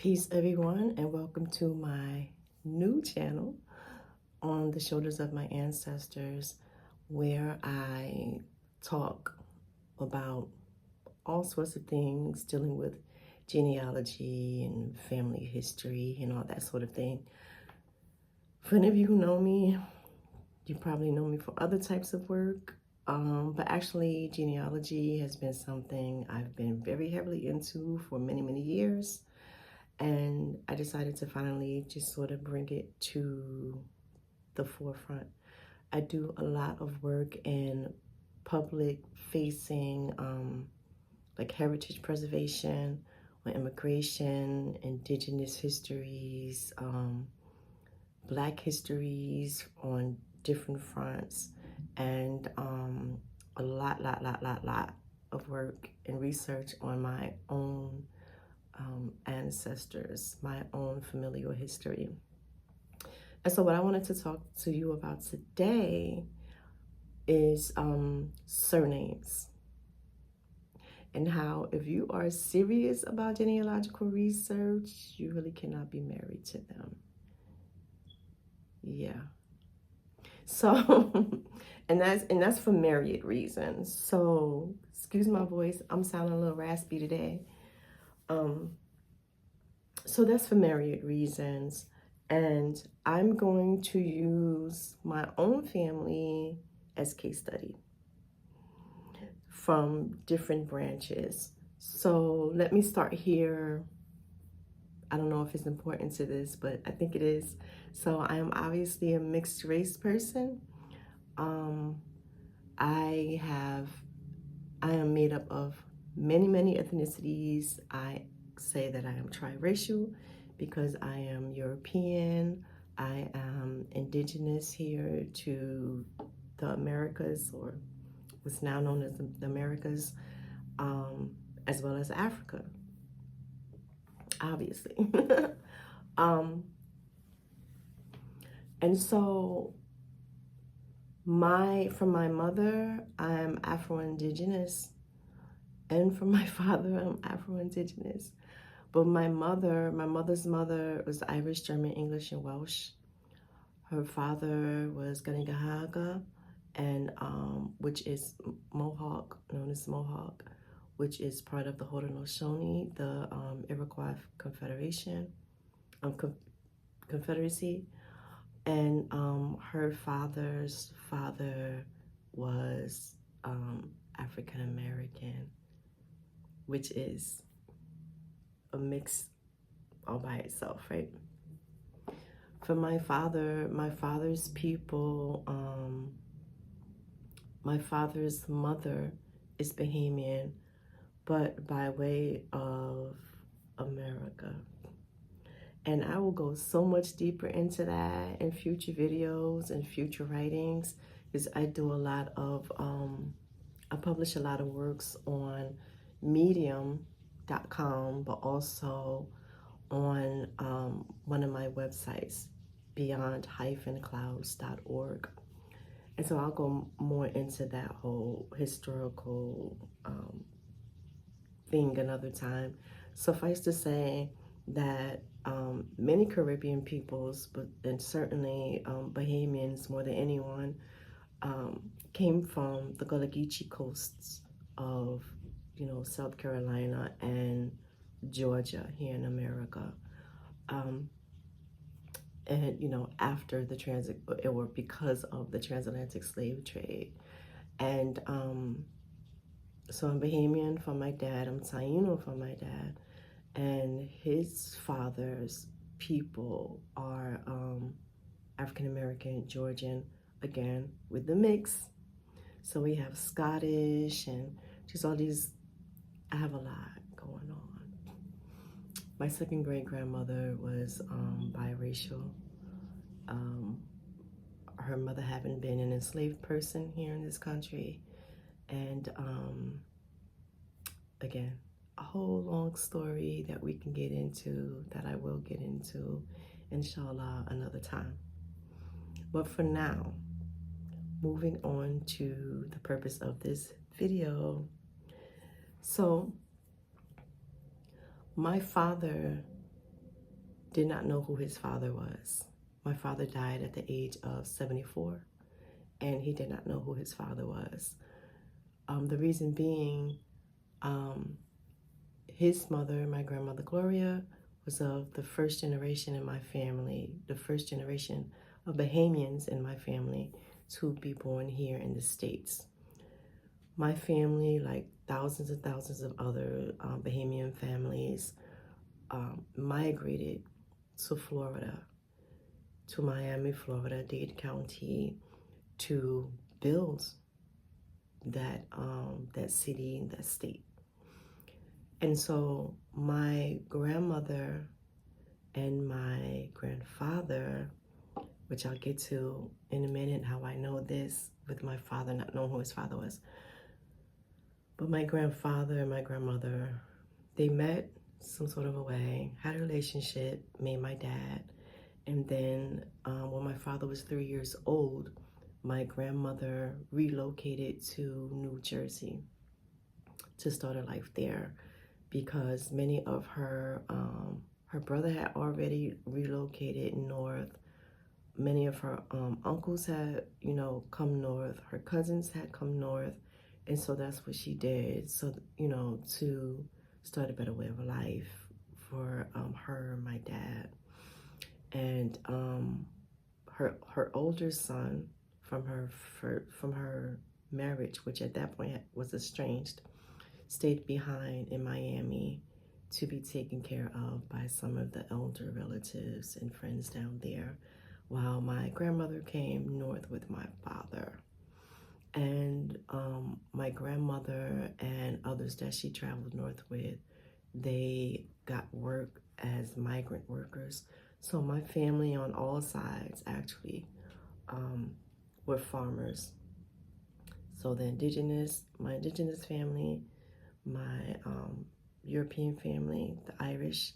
Peace, everyone, and welcome to my new channel on the shoulders of my ancestors, where I talk about all sorts of things dealing with genealogy and family history and all that sort of thing. For any of you who know me, you probably know me for other types of work, but actually genealogy has been something I've been very heavily into for many, many years. And I decided to finally just sort of bring it to the forefront. I do a lot of work in public facing, like heritage preservation, on immigration, indigenous histories, Black histories on different fronts, and a lot of work and research on my own ancestors, my own familial history. And so what I wanted to talk to you about today is surnames, and how if you are serious about genealogical research, you really cannot be married to them. Yeah. So, and that's for myriad reasons. So, excuse my voice, I'm sounding a little raspy today. So that's for myriad reasons. And I'm going to use my own family as case study from different branches. So let me start here. I don't know if it's important to this, but I think it is. So I am obviously a mixed race person. I am made up of many ethnicities. I say that I am triracial because I am European, I am indigenous here to the Americas, or what's now known as the Americas, as well as Africa, obviously. And so from my mother, I'm Afro-Indigenous, and from my father, I'm Afro-Indigenous. But my mother's mother was Irish, German, English, and Welsh. Her father was Ganingahaga, and which is Mohawk, known as Mohawk, which is part of the Haudenosaunee, the Iroquois Confederacy. And her father's father was African American, which is a mix all by itself, right? For my father's people, my father's mother is Bahamian, but by way of America. And I will go so much deeper into that in future videos and future writings, because I do a lot of, I publish a lot of works on medium.com, but also on one of my websites, beyond-clouds.org. And so I'll go more into that whole historical thing another time. Suffice to say that many Caribbean peoples, and certainly Bahamians more than anyone, came from the Gullah Geechee coasts of, South Carolina and Georgia here in America. And, after the or because of the transatlantic slave trade. And so I'm Bahamian from my dad, I'm Taino from my dad, and his father's people are African American, Georgian, again, with the mix. So we have Scottish and just all these, I have a lot going on. My second great grandmother was biracial. Her mother having been an enslaved person here in this country. And again, a whole long story that we can get into, that I will get into, inshallah, another time. But for now, moving on to the purpose of this video. So my father did not know who his father was. My father died at the age of 74, and he did not know who his father was. The reason being, his mother, my grandmother Gloria, was of the first generation in my family, the first generation of Bahamians in my family to be born here in the States. My family, like thousands and thousands of other Bahamian families, migrated to Florida, to Miami, Florida, Dade County, to build that city, that state. And so my grandmother and my grandfather, which I'll get to in a minute, how I know this with my father not knowing who his father was. But my grandfather and my grandmother, they met some sort of a way, had a relationship, made my dad. And then when my father was 3 years old, my grandmother relocated to New Jersey to start a life there, because many of her brother had already relocated north. Many of her uncles had, come north. Her cousins had come north. And so that's what she did. So, to start a better way of life for her and my dad. And her older son from her marriage, which at that point was estranged, stayed behind in Miami to be taken care of by some of the elder relatives and friends down there, while my grandmother came north with my father. And my grandmother and others that she traveled north with, they got work as migrant workers. So my family on all sides actually were farmers. So my indigenous family, my European family, the Irish,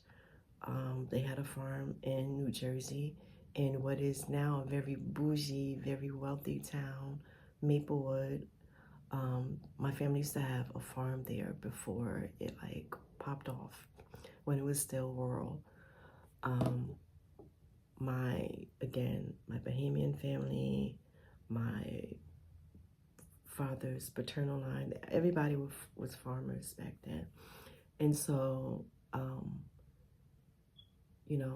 they had a farm in New Jersey, in what is now a very bougie, very wealthy town, Maplewood. My family used to have a farm there before it like popped off, when it was still rural. My Bahamian family, my father's paternal line, everybody was farmers back then. And so,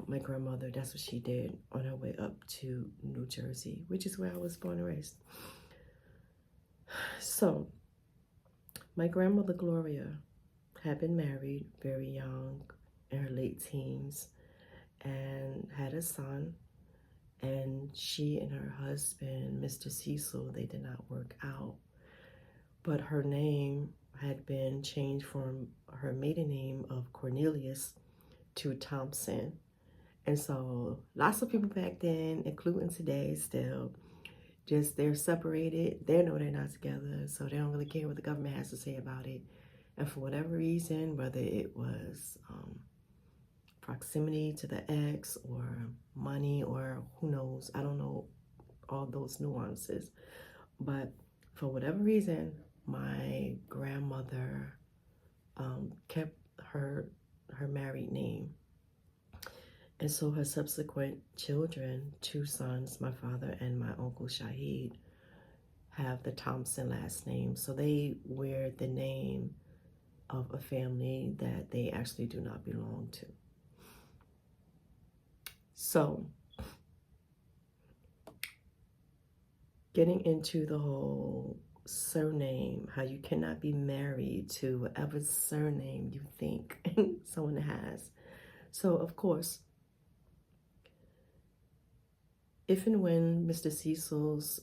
my grandmother, that's what she did on her way up to New Jersey, which is where I was born and raised. So, my grandmother Gloria had been married very young, in her late teens, and had a son. And she and her husband, Mr. Cecil, they did not work out. But her name had been changed from her maiden name of Cornelius to Thompson. And so lots of people back then, including today still, just they're separated. They know they're not together, so they don't really care what the government has to say about it. And for whatever reason, whether it was proximity to the ex or money or who knows, I don't know all those nuances. But for whatever reason, my grandmother kept her married name. And so her subsequent children, 2 sons, my father and my uncle Shahid, have the Thompson last name. So they wear the name of a family that they actually do not belong to. So, getting into the whole surname, how you cannot be married to whatever surname you think someone has. So, of course, if and when Mr. Cecil's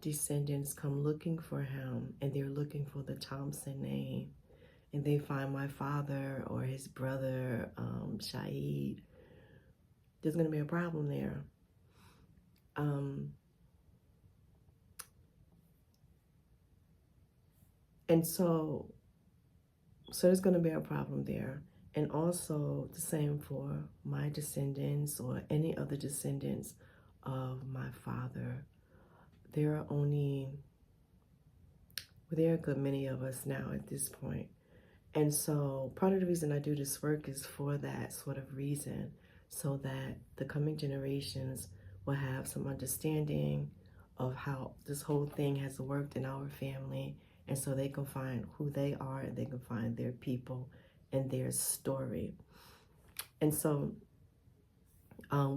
descendants come looking for him, and they're looking for the Thompson name, and they find my father or his brother, Shahid, there's going to be a problem there. And so there's going to be a problem there. And also the same for my descendants or any other descendants of my father. There are a good many of us now at this point. And so part of the reason I do this work is for that sort of reason, so that the coming generations will have some understanding of how this whole thing has worked in our family, and so they can find who they are and they can find their people and their story. And so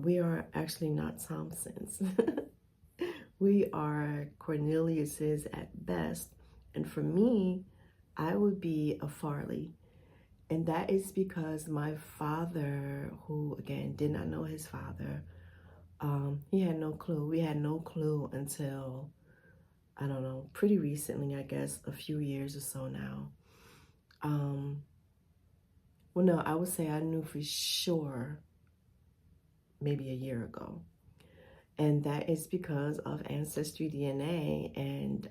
we are actually not Thompsons. We are Corneliuses at best. And for me, I would be a Farley. And that is because my father, who again did not know his father, he had no clue. We had no clue until, I don't know, pretty recently, I guess, a few years or so now. Well, no, I would say I knew for sure maybe a year ago. And that is because of Ancestry DNA and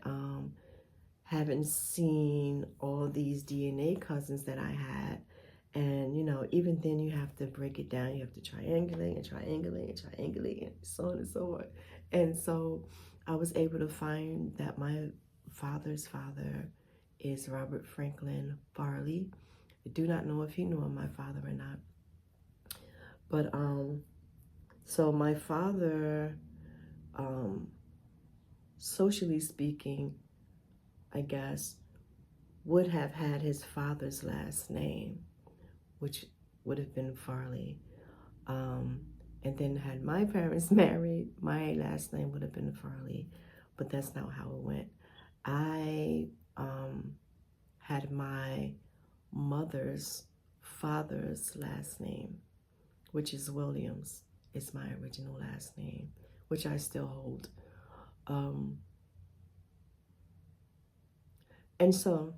having seen all these DNA cousins that I had. And, you know, even then you have to break it down. You have to triangulate and triangulate and triangulate and so on and so on. And so I was able to find that my father's father is Robert Franklin Farley. I do not know if he knew of my father or not. But, so my father, socially speaking, I guess, would have had his father's last name, which would have been Farley. And then had my parents married, my last name would have been Farley, but that's not how it went. I had my mother's father's last name, which is Williams. It's my original last name, which I still hold. And so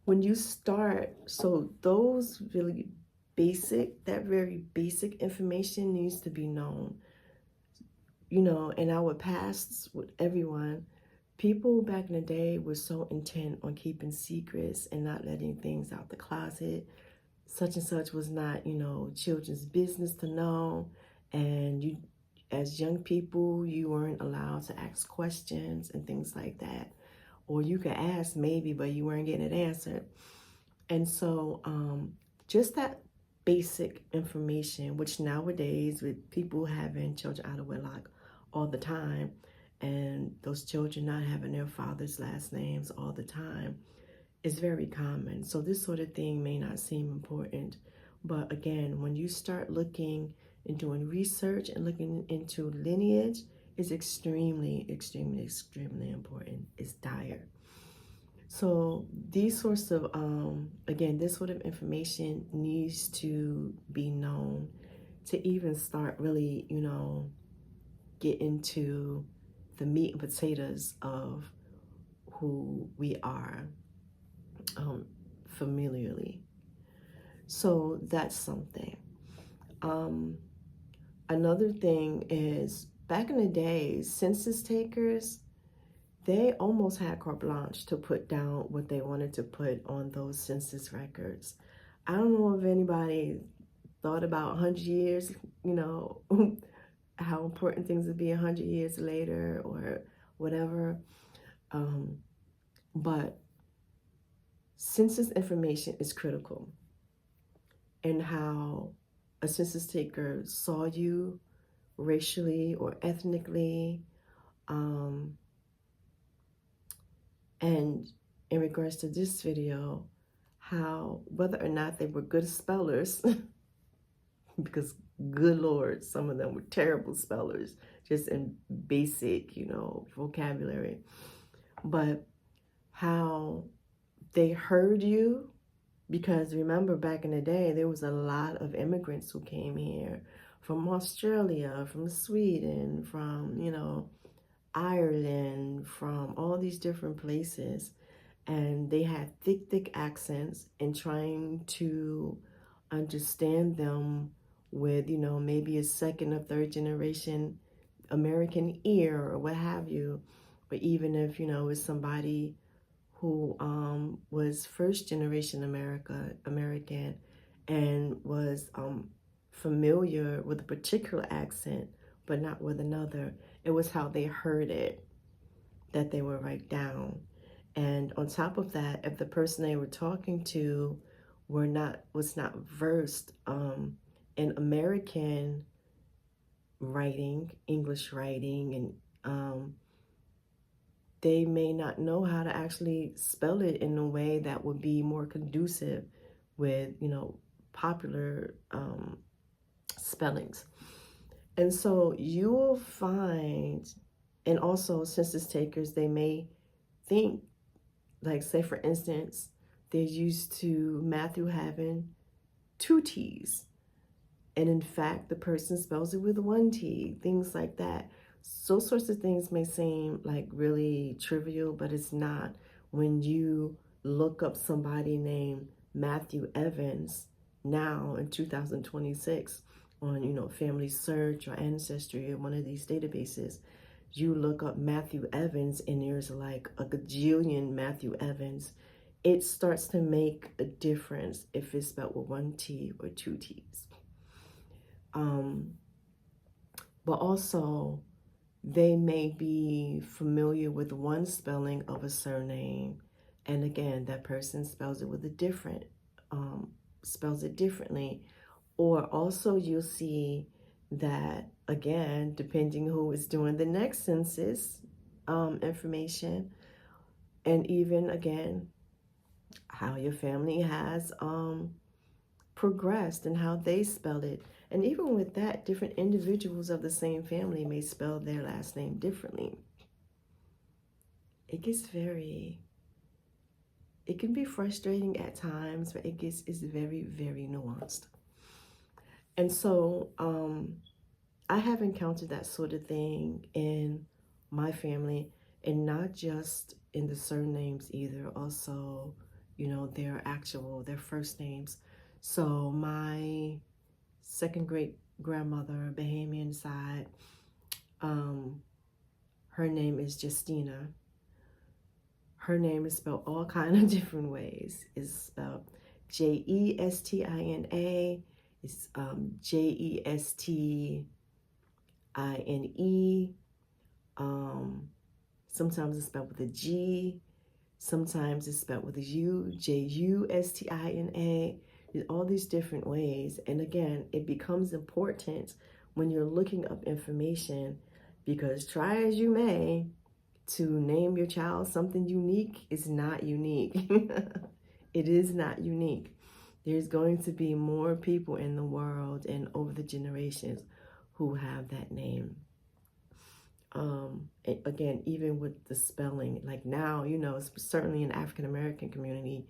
when you start, so those really that very basic information needs to be known. You know, in our pasts with everyone, people back in the day were so intent on keeping secrets and not letting things out the closet. Such and such was not, you know, children's business to know. And you, as young people, you weren't allowed to ask questions and things like that. Or you could ask maybe, but you weren't getting it answered. And so just that basic information, which nowadays with people having children out of wedlock all the time, and those children not having their father's last names all the time, is very common. So this sort of thing may not seem important. But again, when you start looking and doing research and looking into lineage, is extremely, extremely, extremely important. It's dire. So these sorts of, again, this sort of information needs to be known to even start really, you know, get into the meat and potatoes of who we are familiarly. So that's something. Another thing is back in the days, census takers, they almost had carte blanche to put down what they wanted to put on those census records. I don't know if anybody thought about 100 years, you know, how important things would be 100 years later or whatever. But census information is critical in how a census taker saw you racially or ethnically. And in regards to this video, how whether or not they were good spellers, because good Lord, some of them were terrible spellers, just in basic, you know, vocabulary, but how they heard you, because remember back in the day, there was a lot of immigrants who came here from Australia, from Sweden, from, you know, Ireland, from all these different places, and they had thick, thick accents, and trying to understand them with, you know, maybe a second or third generation American ear or what have you, or even if, you know, it's somebody who was first generation American and was familiar with a particular accent, but not with another. It was how they heard it that they would write down. And on top of that, if the person they were talking to was not versed in American writing, English writing, and they may not know how to actually spell it in a way that would be more conducive with, popular spellings. And so you'll find, and also census takers, they may think, like, say for instance, they're used to Matthew having two T's. And in fact, the person spells it with one T, things like that. So sorts of things may seem like really trivial, but it's not when you look up somebody named Matthew Evans now in 2026 on, Family Search or Ancestry or one of these databases. You look up Matthew Evans and there's like a gajillion Matthew Evans. It starts to make a difference if it's spelled with one T or two T's. But also, they may be familiar with one spelling of a surname, and again, that person spells it with a different, spells it differently. Or also, you'll see that, again, depending who is doing the next census information, and even again, how your family has progressed and how they spelled it. And even with that, different individuals of the same family may spell their last name differently. It can be frustrating at times, but it's very, very nuanced. And so I have encountered that sort of thing in my family, and not just in the surnames either, also, their first names. So my second great grandmother, Bahamian side, her name is Justina. Her name is spelled all kind of different ways. It's spelled Jestina. It's Jestine. Sometimes it's spelled with a G. Sometimes it's spelled with a U, Justina. There's all these different ways. And again, it becomes important when you're looking up information, because try as you may to name your child something unique is not unique. It is not unique. There's going to be more people in the world and over the generations who have that name. Again, even with the spelling, like now, certainly in the African American community,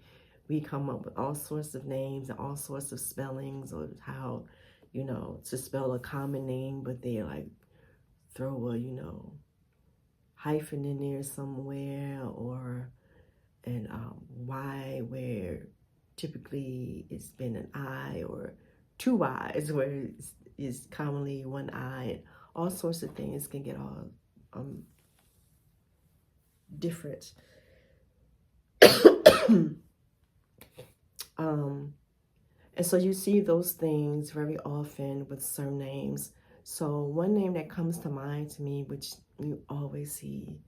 we come up with all sorts of names and all sorts of spellings, or how, to spell a common name, but they like throw a, hyphen in there somewhere, or an Y where typically it's been an I, or two Y's where it's commonly one I, and all sorts of things can get all different. And so you see those things very often with surnames. So one name that comes to mind to me, which you always see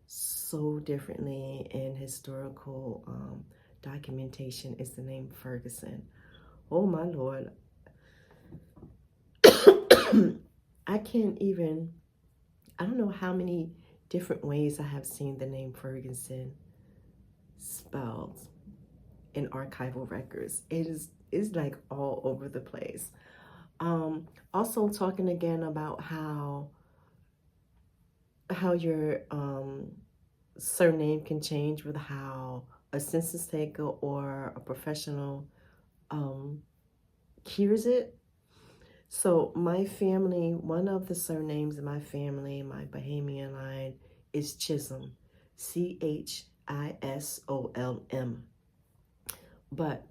so differently in historical documentation, is the name Ferguson. Oh my Lord. I don't know how many different ways I have seen the name Ferguson spelled in archival records. It's like all over the place. Also talking again about how your surname can change with how a census taker or a professional hears it. So my family, one of the surnames in my family, my Bahamian line, is Chisholm, Chisolm. But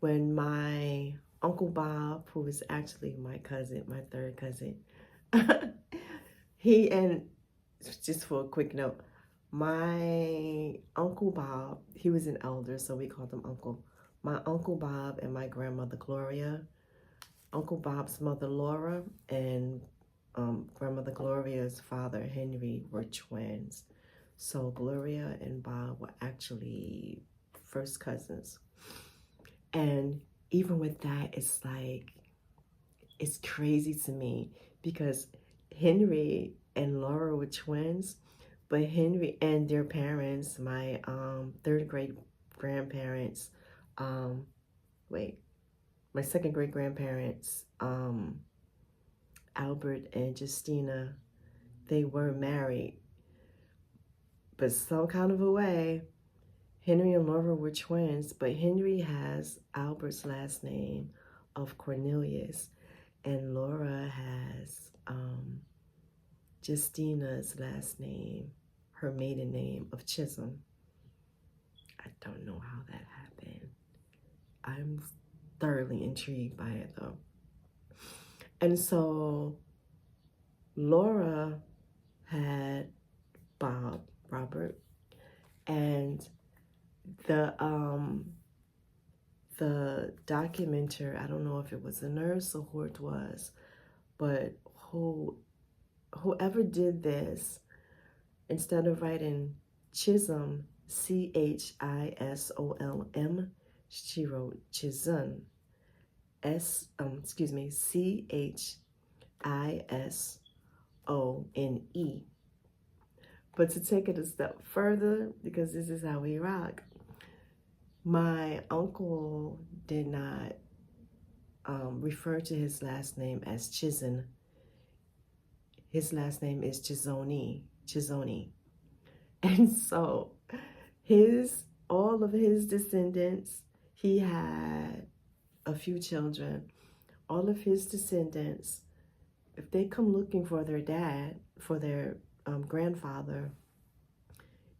when my Uncle Bob, who is actually my cousin, my third cousin, and just for a quick note, my Uncle Bob, he was an elder, so we called him Uncle. My Uncle Bob and my grandmother Gloria, Uncle Bob's mother Laura, and grandmother Gloria's father Henry were twins. So Gloria and Bob were actually first cousins. And even with that, it's like, It's crazy to me because Henry and Laura were twins, but Henry and their parents, my third great grandparents, um, wait, my second great grandparents, Albert and Justina, they were married, but some kind of a way, Henry and Laura were twins, but Henry has Albert's last name of Cornelius, and Laura has Justina's last name, her maiden name of Chisholm. I don't know how that happened. I'm thoroughly intrigued by it though. And so Laura had Robert, and the documenter, I don't know if it was a nurse or who it was, but whoever did this, instead of writing Chisholm, Chisholm, she wrote Chisholm, Chisone. But to take it a step further, because this is how we rock, my uncle did not refer to his last name as Chisholm. His last name is Chisone. And so all of his descendants, he had a few children. All of his descendants, if they come looking for their dad, for their grandfather,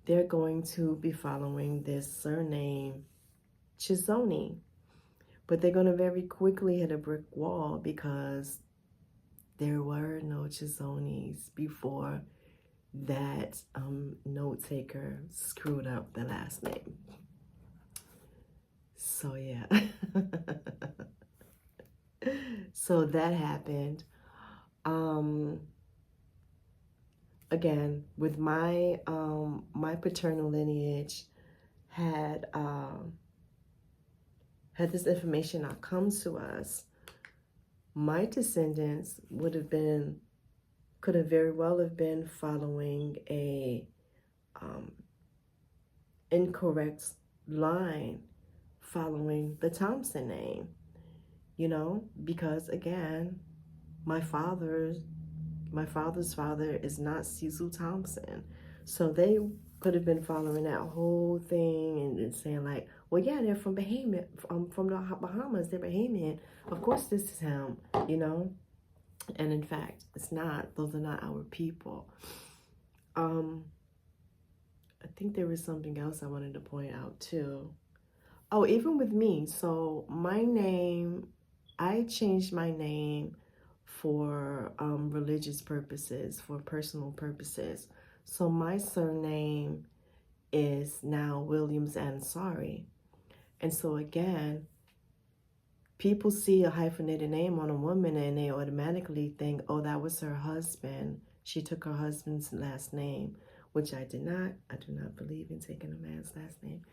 they're going to be following this surname, Chisone. But they're going to very quickly hit a brick wall because there were no Chisones before that note taker screwed up the last name. So yeah. So that happened. Again, with my my paternal lineage had this information not come to us, my descendants could have very well have been following a incorrect line, following the Thompson name, because again, my father's father is not Cecil Thompson. So they could have been following that whole thing and saying like, well, yeah, they're from Bahamian, from the Bahamas, they're Bahamian. Of course this is him, And in fact, it's not. Those are not our people. I think there was something else I wanted to point out too. Oh, even with me. So my name, I changed my name for religious purposes, for personal purposes. So my surname is now Williams Ansari. And so again, people see a hyphenated name on a woman and they automatically think, oh, that was her husband. She took her husband's last name, which I did not. I do not believe in taking a man's last name.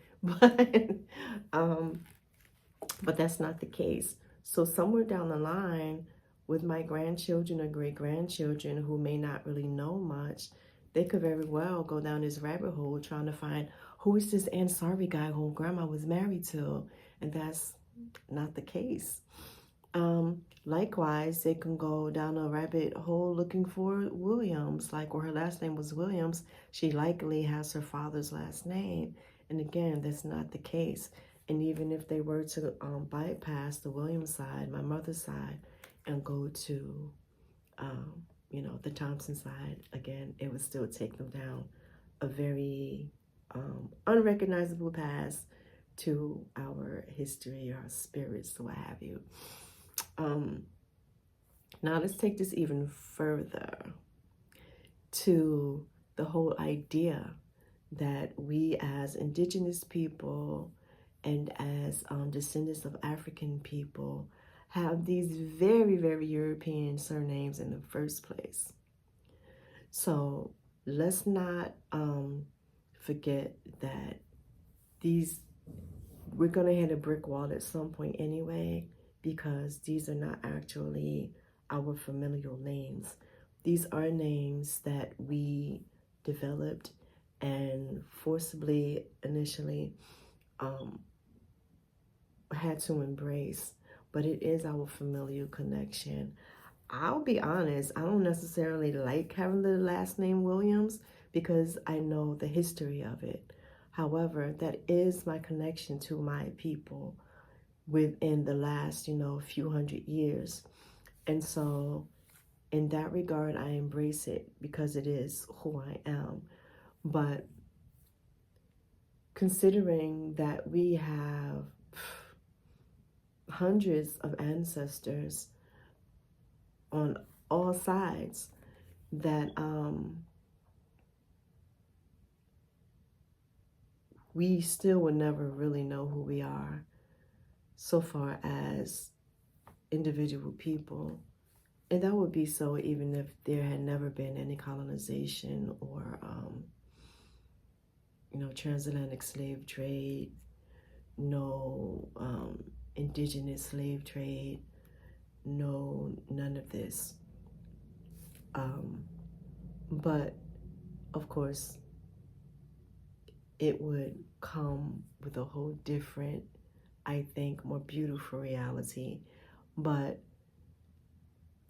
But that's not the case. So somewhere down the line, with my grandchildren or great-grandchildren who may not really know much, they could very well go down this rabbit hole trying to find who is this Ansari guy who grandma was married to, and that's not the case. Likewise, they can go down a rabbit hole looking for Williams, or her last name was Williams. She likely has her father's last name, and again, that's not the case. And even if they were to bypass the Williams side, my mother's side, and go to, the Thompson side, again, it would still take them down a very unrecognizable path to our history, our spirits, what have you. Now let's take this even further to the whole idea that we as indigenous people and as descendants of African people have these very, very European surnames in the first place. So let's not forget that we're going to hit a brick wall at some point anyway, because these are not actually our familial names. These are names that we developed and forcibly initially had to embrace, but it is our familial connection. I'll be honest, I don't necessarily like having the last name Williams because I know the history of it. However, that is my connection to my people within the last, few hundred years. And so in that regard, I embrace it because it is who I am. But considering that we have hundreds of ancestors on all sides, that we still would never really know who we are so far as individual people. And that would be so even if there had never been any colonization or, transatlantic slave trade, no indigenous slave trade, no, none of this. But of course, it would come with a whole different, I think, more beautiful reality. But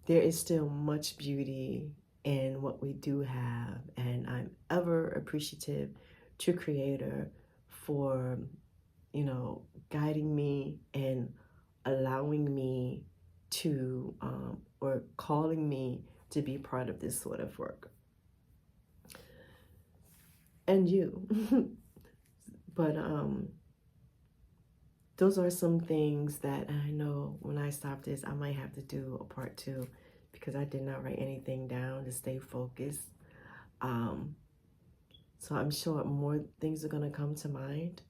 there is still much beauty in what we do have, and I'm ever appreciative to Creator for, guiding me and allowing me to, or calling me to be part of this sort of work. And you. But those are some things that I know when I stop this, I might have to do a part 2 because I did not write anything down to stay focused. So I'm sure more things are going to come to mind.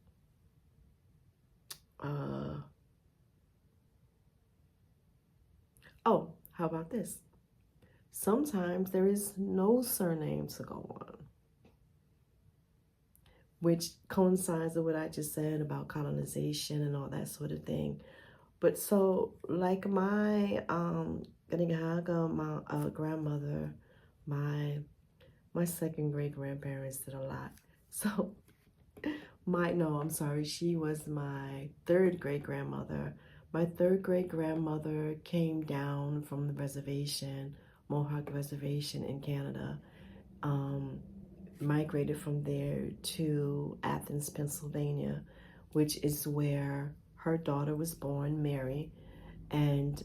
Oh, how about this? Sometimes there is no surname to go on, which coincides with what I just said about colonization and all that sort of thing. But so, like my grandmother, my second great grandparents did a lot. So she was my third great grandmother. My third great grandmother came down from the reservation, Mohawk Reservation in Canada, migrated from there to Athens, Pennsylvania, which is where her daughter was born, Mary, and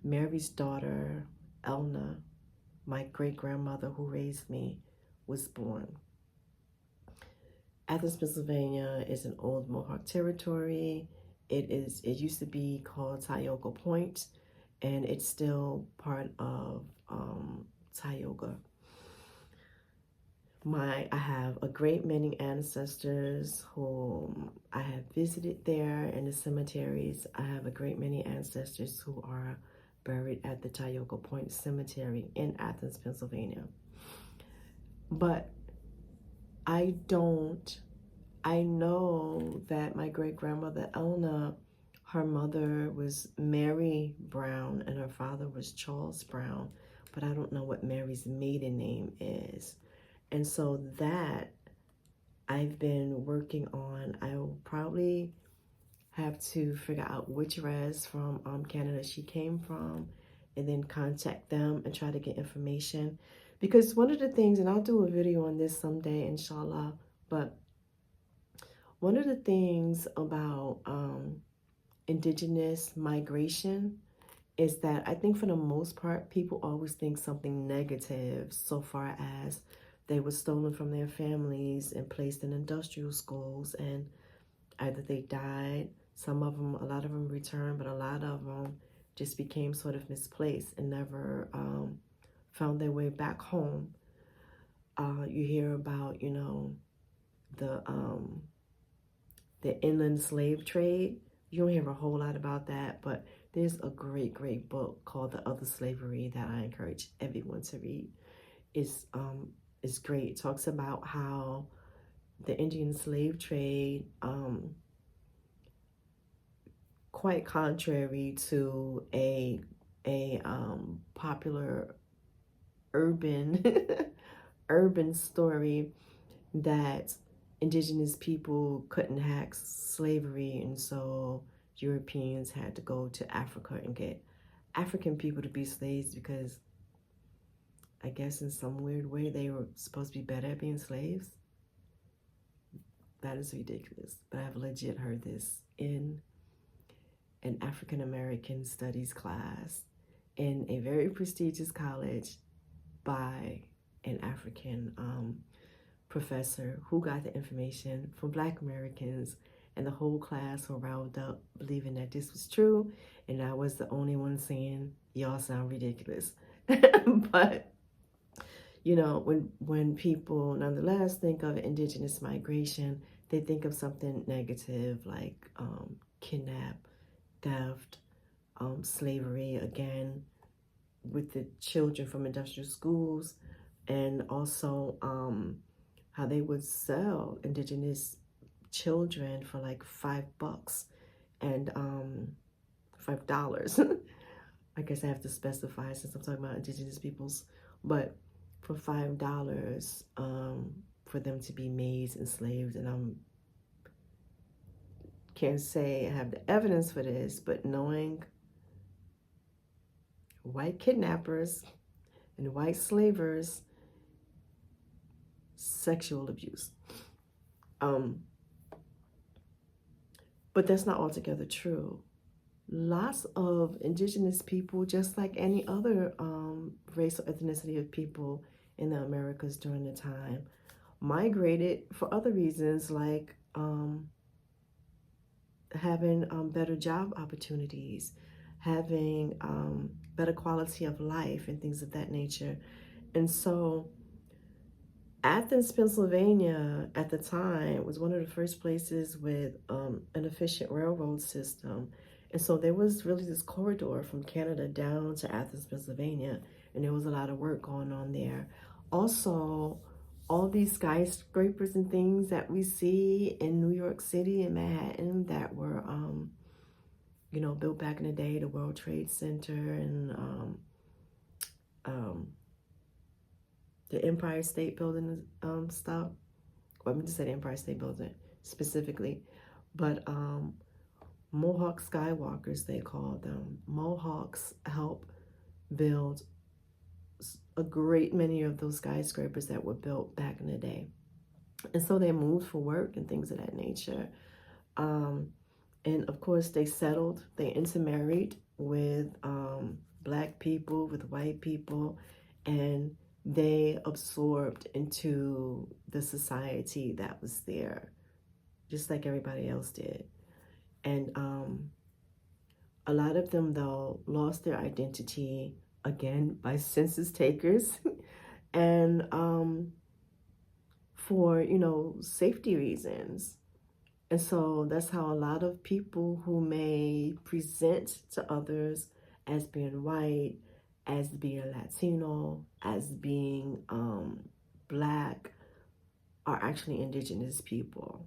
Mary's daughter, Elna, my great-grandmother who raised me, was born. Athens, Pennsylvania is an old Mohawk territory. It used to be called Tioga Point, and it's still part of Tioga. I have a great many ancestors whom I have visited there in the cemeteries. I have a great many ancestors who are buried at the Tioga Point Cemetery in Athens, Pennsylvania. But I know that my great-grandmother Elna, her mother was Mary Brown and her father was Charles Brown, but I don't know what Mary's maiden name is. And so that I've been working on. I will probably have to figure out which res from Canada she came from and then contact them and try to get information. Because one of the things, and I'll do a video on this someday, inshallah, but one of the things about indigenous migration is that I think for the most part, people always think something negative so far as they were stolen from their families and placed in industrial schools, and either they died, a lot of them returned, but a lot of them just became sort of misplaced and never found their way back home. You hear about, the inland slave trade. You don't hear a whole lot about that, but there's a great, great book called The Other Slavery that I encourage everyone to read. It's great. It talks about how the Indian slave trade quite contrary to a popular urban urban story that indigenous people couldn't hack slavery, and so Europeans had to go to Africa and get African people to be slaves because I guess in some weird way they were supposed to be better at being slaves. That is ridiculous. But I've legit heard this in an African American studies class in a very prestigious college by an African professor who got the information from Black Americans, and the whole class were riled up believing that this was true, and I was the only one saying, y'all sound ridiculous. But you know, when people nonetheless think of indigenous migration, they think of something negative like kidnap, theft, slavery, again, with the children from industrial schools, and also how they would sell indigenous children for like $5 and $5. I guess I have to specify since I'm talking about indigenous peoples, but for $5 for them to be maids and slaves. And can't say I have the evidence for this, but knowing white kidnappers and white slavers, sexual abuse. But that's not altogether true. Lots of indigenous people, just like any other race or ethnicity of people in the Americas during the time, migrated for other reasons like having better job opportunities, having better quality of life and things of that nature. And so Athens, Pennsylvania at the time was one of the first places with an efficient railroad system. And so there was really this corridor from Canada down to Athens, Pennsylvania, and there was a lot of work going on there. Also, all these skyscrapers and things that we see in New York City and Manhattan that were, you know, built back in the day, the World Trade Center and the Empire State Building stuff. Well, I'm just saying Empire State Building specifically, but Mohawk Skywalkers, they called them. Mohawks helped build a great many of those skyscrapers that were built back in the day. And so they moved for work and things of that nature. And of course, they settled, they intermarried with Black people, with white people, and they absorbed into the society that was there, just like everybody else did. And a lot of them, though, lost their identity, again, by census takers and for, you know, safety reasons. And so that's how a lot of people who may present to others as being white, as being Latino, as being Black, are actually indigenous people.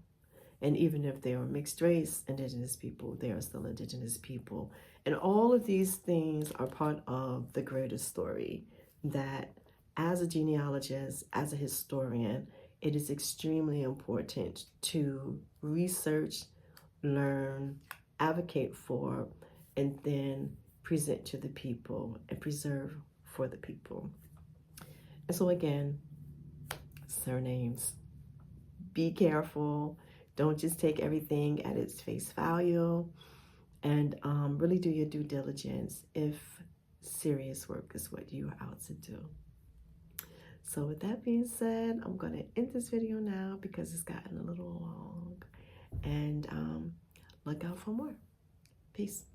And even if they are mixed race indigenous people, they are still indigenous people. And all of these things are part of the greater story that as a genealogist, as a historian, it is extremely important to research, learn, advocate for, and then present to the people and preserve for the people. And so again, surnames. Be careful. Don't just take everything at its face value, and really do your due diligence if serious work is what you are out to do. So with that being said, I'm going to end this video now because it's gotten a little long, and look out for more. Peace.